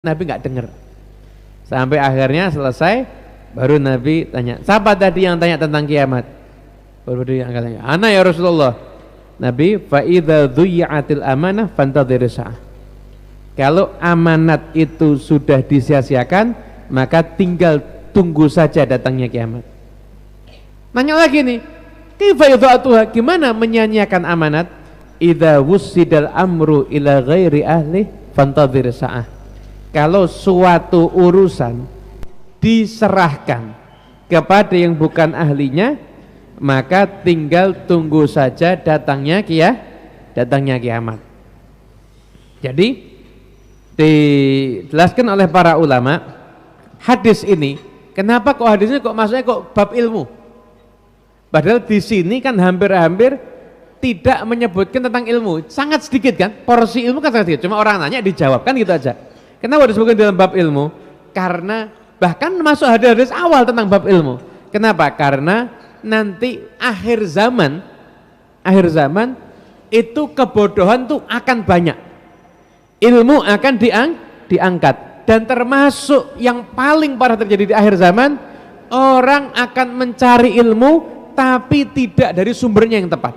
Nabi nggak dengar. Sampai akhirnya selesai, baru Nabi tanya, siapa tadi yang tanya tentang kiamat? Baru dia angkat tanya, ana ya Rasulullah. Nabi, fa idza dhuyi'atil amanah fantadhir sa'ah. Kalau amanat itu sudah disia-siakan, maka tinggal tunggu saja datangnya kiamat. Nanya lagi nih, kaifa yudha'atuha, gimana menyanyiakan amanat? Idza wussidal amru ila ghairi ahli fantadhir sa'ah. Kalau suatu urusan diserahkan kepada yang bukan ahlinya, maka tinggal tunggu saja datangnya kiamat. Jadi dijelaskan oleh para ulama, hadis ini, kenapa kok hadisnya kok masuknya kok bab ilmu? Padahal di sini kan hampir-hampir tidak menyebutkan tentang ilmu, sangat sedikit kan, porsi ilmu kan sangat sedikit, cuma orang nanya dijawab kan gitu aja. Kenapa disebutkan dalam bab ilmu? Karena bahkan masuk hadis awal tentang bab ilmu. Kenapa? Karena nanti akhir zaman itu kebodohan tuh akan banyak. Ilmu akan diangkat, dan termasuk yang paling parah terjadi di akhir zaman, orang akan mencari ilmu tapi tidak dari sumbernya yang tepat.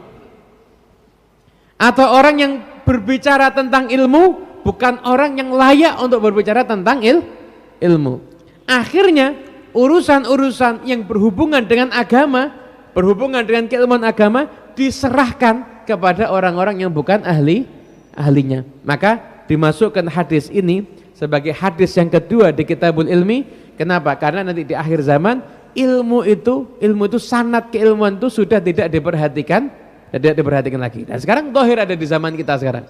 Atau orang yang berbicara tentang ilmu bukan orang yang layak untuk berbicara tentang ilmu. Akhirnya urusan-urusan yang berhubungan dengan agama, berhubungan dengan keilmuan agama diserahkan kepada orang-orang yang bukan ahlinya. Maka dimasukkan hadis ini sebagai hadis yang kedua di Kitabul Ilmi. Kenapa? Karena nanti di akhir zaman ilmu itu sanad keilmuan itu sudah tidak diperhatikan lagi. Dan sekarang zahir ada di zaman kita sekarang.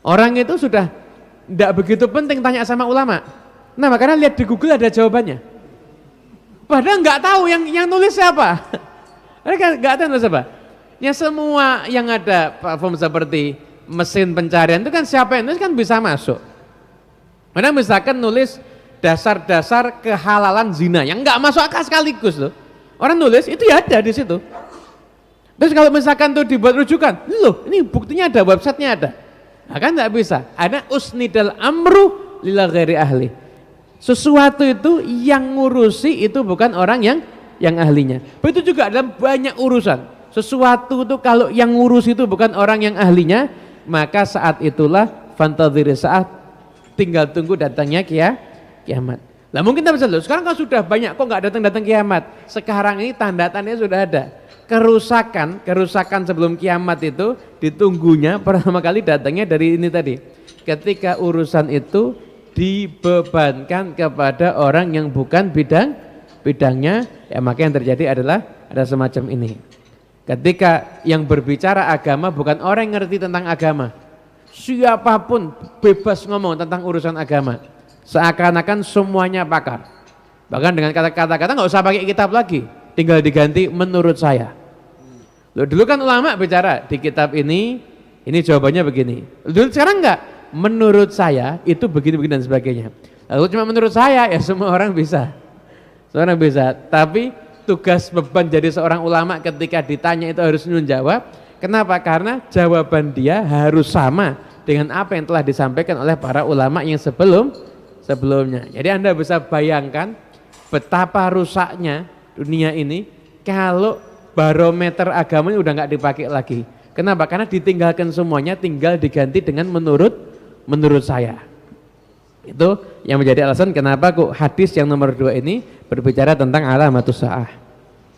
Orang itu sudah tidak begitu penting tanya sama ulama. Nah, makanya lihat di Google ada jawabannya. Padahal nggak tahu yang nulis siapa. Mereka nggak tahu nulis siapa. Ya semua yang ada platform seperti mesin pencarian itu kan siapa yang nulis kan bisa masuk. Mana misalkan nulis dasar-dasar kehalalan zina yang nggak masuk akal sekaligus loh. Orang nulis itu ya ada di situ. Terus kalau misalkan tuh dibuat rujukan, loh ini buktinya ada, websitenya ada. Nah, kan tidak bisa. Ada usnidal amru lila ghairi ahli. Sesuatu itu yang ngurusi itu bukan orang yang ahlinya. Begitu juga dalam banyak urusan. Sesuatu itu kalau yang ngurusi itu bukan orang yang ahlinya, maka saat itulah fantadhir saat, tinggal tunggu datangnya kiamat. Lah mungkin kita bisa lihat, sekarang kan sudah banyak kok nggak datang kiamat. Sekarang ini tanda-tandanya sudah ada. Kerusakan sebelum kiamat itu ditunggunya pertama kali datangnya dari ini tadi. Ketika urusan itu dibebankan kepada orang yang bukan bidangnya, ya maka yang terjadi adalah ada semacam ini. Ketika yang berbicara agama bukan orang yang ngerti tentang agama, siapapun bebas ngomong tentang urusan agama, seakan-akan semuanya pakar. Bahkan dengan kata-kata nggak usah pakai kitab lagi, tinggal diganti menurut saya. Loh, dulu kan ulama bicara di kitab ini jawabannya begini. Dulu sekarang enggak, menurut saya itu begini-begini dan sebagainya. Lalu cuma menurut saya ya semua orang bisa. Semua orang bisa. Tapi tugas beban jadi seorang ulama ketika ditanya itu harus menjawab. Kenapa? Karena jawaban dia harus sama dengan apa yang telah disampaikan oleh para ulama yang sebelumnya. Jadi Anda bisa bayangkan betapa rusaknya dunia ini kalau barometer agama ini udah nggak dipakai lagi. Kenapa? Karena ditinggalkan semuanya, tinggal diganti dengan menurut saya. Itu yang menjadi alasan kenapa kok hadis yang nomor 2 ini berbicara tentang alamatus saah.